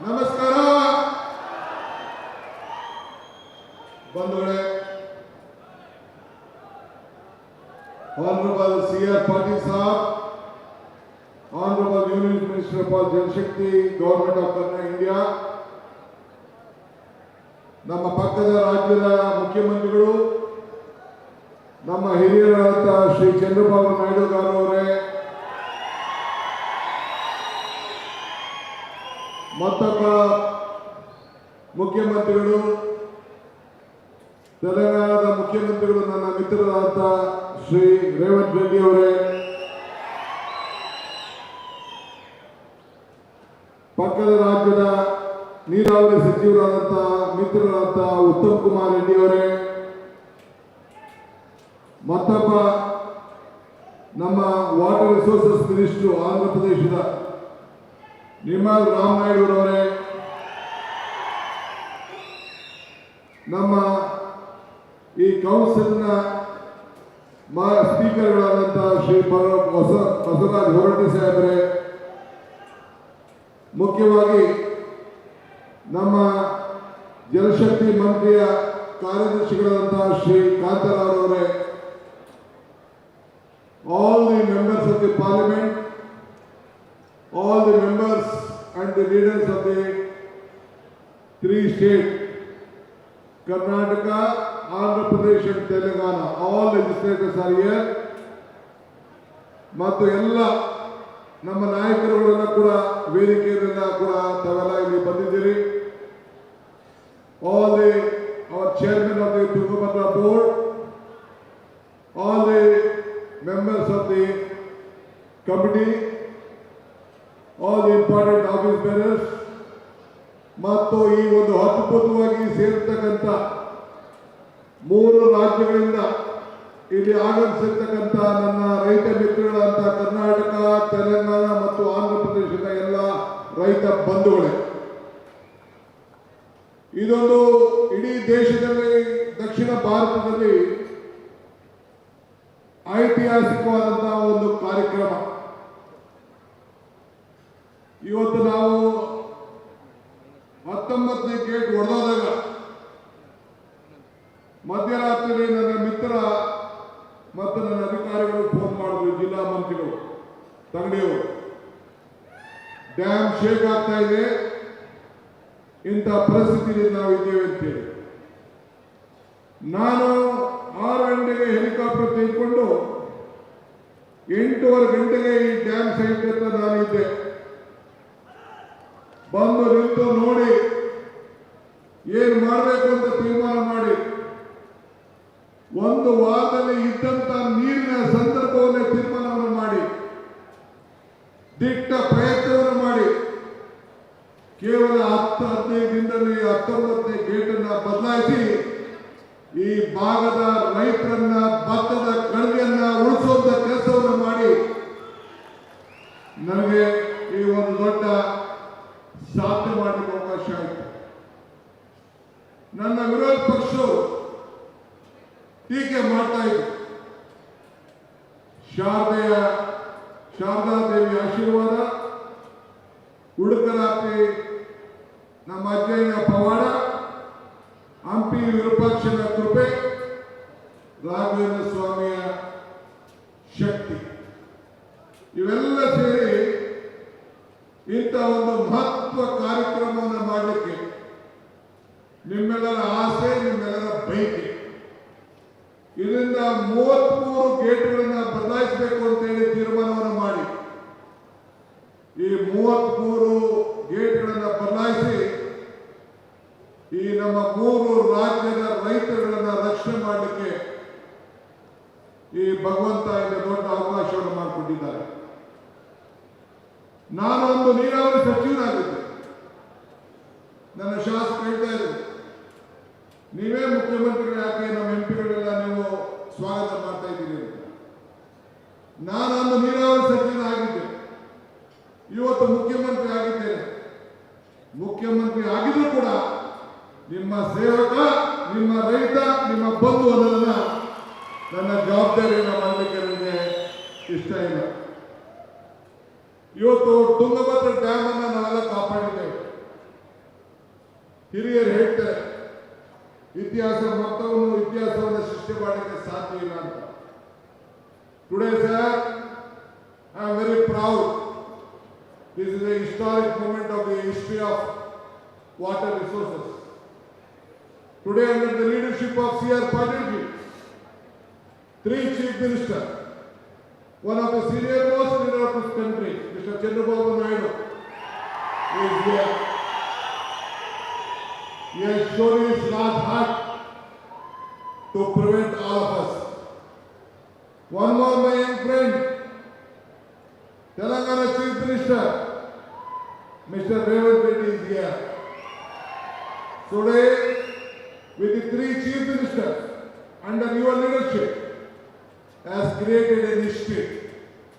ನಮಸ್ಕಾರ ಬಂಧುಗಳೇ. Honorable C.R. Patil Sahab, Honorable Union Minister for Jal Shakti, Government of Karnataka, India, ನಮ್ಮ ಪಕ್ಕದ ರಾಜ್ಯದ ಮುಖ್ಯಮಂತ್ರಿಗಳು, ನಮ್ಮ ಹಿರಿಯರಾದ ಶ್ರೀ ಚಂದ್ರಬಾಬು ನಾಯ್ಡು ಅವರೇ, ಮತ್ತೊಬ್ಬ ಮುಖ್ಯಮಂತ್ರಿಗಳು, ತೆಲಂಗಾಣದ ಮುಖ್ಯಮಂತ್ರಿಗಳು, ನನ್ನ ಮಿತ್ರರಾದ ಶ್ರೀ ರೇವಂತ್ ರೆಡ್ಡಿ ಅವರೇ, ಪಕ್ಕದ ರಾಜ್ಯದ ನೀರಾವರಿ ಸಚಿವರಾದಂತಹ ಮಿತ್ರರಾದ ಉತ್ತಮ್ ಕುಮಾರ್ ರೆಡ್ಡಿ ಅವರೇ, ಮತ್ತೊಬ್ಬ ನಮ್ಮ ವಾಟರ್ ರಿಸೋರ್ಸಸ್ ಮಿನಿಸ್ಟರ್ ಆಂಧ್ರ ಪ್ರದೇಶದ ನಿರ್ಮಲ್ ರಾಮನಾಯ್ಡು ಅವರೇ, ನಮ್ಮ ಈ ಕೌನ್ಸಿಲ್ನ ಸ್ಪೀಕರ್ಗಳಾದಂತಹ ಶ್ರೀ ಬಸವರಾಜ್ ಹೊರಟ್ಟಿ ಸಾಹೇಬ್ರೆ, ಮುಖ್ಯವಾಗಿ ನಮ್ಮ ಜಲಶಕ್ತಿ ಮಂತ್ರಿಯ ಕಾರ್ಯದರ್ಶಿಗಳಾದಂತಹ ಶ್ರೀ ಕಾಂತರಾವ್ ಅವರೇ, all the members of the parliament, all the members and the leaders of the three states, Karnataka, Andhra Pradesh and Telangana, all legislators are here. ಮತ್ತು ಎಲ್ಲ ನಮ್ಮ ನಾಯಕರುಗಳೆಲ್ಲ ಕೂಡ ವೇದಿಕೆಯಲ್ಲೆಲ್ಲ ಕೂಡ ತಾವೆಲ್ಲ ಇಲ್ಲಿ ಬಂದಿದ್ದೀರಿ. All the our chairman of the Tungabhadra board, all the members of the committee, all the important office bearers, ಮತ್ತು ಈ ಒಂದು ಅದ್ಭುತವಾಗಿ ಸೇರ್ತಕ್ಕಂಥ 3 ರಾಜ್ಯಗಳಿಂದ ಇಲ್ಲಿ ಆಗಮಿಸಿರ್ತಕ್ಕಂಥ ನನ್ನ ರೈತ ಮಿತ್ರಗಳಂತ ಕರ್ನಾಟಕ, ತೆಲಂಗಾಣ ಮತ್ತು ಆಂಧ್ರ ಪ್ರದೇಶದ ಎಲ್ಲ ರೈತ ಬಂಧುಗಳೇ, ಇದೊಂದು ಇಡೀ ದೇಶದಲ್ಲಿ, ದಕ್ಷಿಣ ಭಾರತದಲ್ಲಿ ಐತಿಹಾಸಿಕವಾದಂತಹ ಒಂದು ಕಾರ್ಯಕ್ರಮ. ಇವತ್ತು ನಾವು 19ನೇ ಗೇಟ್ ಹೊಡೆದಾಗ ಮಧ್ಯರಾತ್ರಿ ನನ್ನ ಮಿತ್ರ ಮತ್ತು ನನ್ನ ಅಧಿಕಾರಿಗಳು ಫೋನ್ ಮಾಡಿದ್ರು, ಜಿಲ್ಲಾ ಮಂತ್ರಿಗಳು ತಂಗಡಿಯವರು, ಡ್ಯಾಮ್ ಶೇಕ್ ಆಗ್ತಾ ಇದೆ, ಇಂಥ ಪರಿಸ್ಥಿತಿಯಲ್ಲಿ ನಾವು ಇದ್ದೇವೆ ಅಂತೇಳಿ. ನಾನು 6 ಗಂಟೆಗೆ ಹೆಲಿಕಾಪ್ಟರ್ ತೆಗೆದುಕೊಂಡು 8:15 ಗಂಟೆಗೆ ಈ ಡ್ಯಾಮ್ ಸೈಟ್ ಹತ್ರ ನಾನಿದ್ದೆ. ಬಂದು ನಿಂತು ನೋಡಿ ಏನು ಮಾಡಬೇಕು ಅಂತ ತೀರ್ಮಾನ ಮಾಡಿ, ಒಂದು ವಾರದಲ್ಲಿ ಇದ್ದಂತ ನೀರಿನ ಸಂದರ್ಭವನ್ನೇ ತೀರ್ಮಾನವನ್ನು ಮಾಡಿ, ದಿಟ್ಟ ಪ್ರಯತ್ನವನ್ನು ಮಾಡಿ, ಕೇವಲ 10-15 ದಿನದಲ್ಲಿ 19ನೇ ಗೇಟನ್ನು ಬದಲಾಯಿಸಿ ಈ ಭಾಗದ ರೈತರನ್ನ, ಭತ್ತದ ಕಣಿವೆಯನ್ನ ಉಳಿಸುವಂತ ಕೆಲಸವನ್ನು ಮಾಡಿ ನನಗೆ ಈ ಒಂದು ದೊಡ್ಡ ಸಾಧನೆ ಮಾಡಲಿಕ್ಕೆ ಅವಕಾಶ ಆಯಿತು. ನನ್ನ ವಿರೋಧ ಪಕ್ಷವು ಟೀಕೆ ಮಾಡ್ತಾ ಇತ್ತು. ಶಾರದಾ ದೇವಿ ಆಶೀರ್ವಾದ, ಉಡುಕರಾತ್ರಿ ನಮ್ಮ ಅಜ್ಜಯ್ಯನ ಪವಾಡ, ಹಂಪಿ ವಿರೂಪಾಕ್ಷನ ಕೃಪೆ, ರಾಘವೇಂದ್ರ ಸ್ವಾಮಿಯ ಶಕ್ತಿ, ಇವೆಲ್ಲ ಸೇರಿ ಇಂಥ ಒಂದು ಮಹತ್ವ ಕಾರ್ಯಕ್ರಮವನ್ನು ಮಾಡಲಿಕ್ಕೆ ನಿಮ್ಮೆಲ್ಲರ ಆಸೆ, ನಿಮ್ಮೆಲ್ಲರ ಬಯಕೆ. ಇದರಿಂದ 33 ಗೇಟ್ಗಳನ್ನು ಬದಲಾಯಿಸಬೇಕು ಅಂತ ಹೇಳಿ ತೀರ್ಮಾನವನ್ನು ಮಾಡಿ, ಈ 33 ಗೇಟ್ಗಳನ್ನು ಬದಲಾಯಿಸಿ ಈ ನಮ್ಮ 3 ರಾಜ್ಯದ ರೈತರುಗಳನ್ನು ರಕ್ಷಣೆ ಮಾಡಲಿಕ್ಕೆ ಈ ಭಗವಂತ ಇಲ್ಲಿ ದೊಡ್ಡ ಅವಕಾಶವನ್ನು ಮಾಡಿಕೊಟ್ಟಿದ್ದಾರೆ. ನಾನೊಂದು ನೀರಾವರಿ ಸಚಿವನಾಗಿದ್ದೆ. ನನ್ನ ಶಾಸಕ ಹೇಳ್ತಾ ಇದ್ದರು, ನೀವೇ ಮುಖ್ಯಮಂತ್ರಿಗಳು, ಯಾಕೆ ನಮ್ಮ ಎಂಪಿಗಳೆಲ್ಲ ನೀವು ಸ್ವಾಗತ ಮಾಡ್ತಾ ಇದ್ದೀರಿ ಅಂತ. ನಾನೊಂದು ನೀರಾವರಿ ಸಚಿವನಾಗಿದ್ದೆ, ಇವತ್ತು ಮುಖ್ಯಮಂತ್ರಿ ಆಗಿದ್ದೇನೆ. ಮುಖ್ಯಮಂತ್ರಿ ಆಗಿದ್ರು ಕೂಡ ನಿಮ್ಮ ಸೇವಕ, ನಿಮ್ಮ ರೈತ, ನಿಮ್ಮ ಬಂಧು ಅನ್ನೋದನ್ನ ನನ್ನ ಜವಾಬ್ದಾರಿಯನ್ನು ಮಾಡಲಿಕ್ಕೆ ನನಗೆ ಇಷ್ಟ ಇಲ್ಲ. ಇವತ್ತು ತುಂಗಭದ್ರಾ ಡ್ಯಾಮ್ ಅನ್ನು ನಾವೆಲ್ಲ ಕಾಪಾಡಿದ್ದೇವೆ. ಹಿರಿಯರು ಹೇಳ್ತಾರೆ ಇತಿಹಾಸ ಮೊತ್ತವನ್ನು ಇತಿಹಾಸವನ್ನು ಸೃಷ್ಟಿ ಮಾಡಲಿಕ್ಕೆ ಸಾಧ್ಯ ಇಲ್ಲ ಅಂತ. Today sir, I am very proud. This is a historic moment of the history of water resources. Today, under the leadership of C.R. Patil ji, 3 chief ministers, one of the senior most leader of this country, Mr. Chandrababu Naidu, is here. He has shown his large heart to prevent all of us. One more, my young friend, Telangana Chief Minister, Mr. Revanth Reddy is here. Today, with the 3 chief ministers under your leadership, has created a history.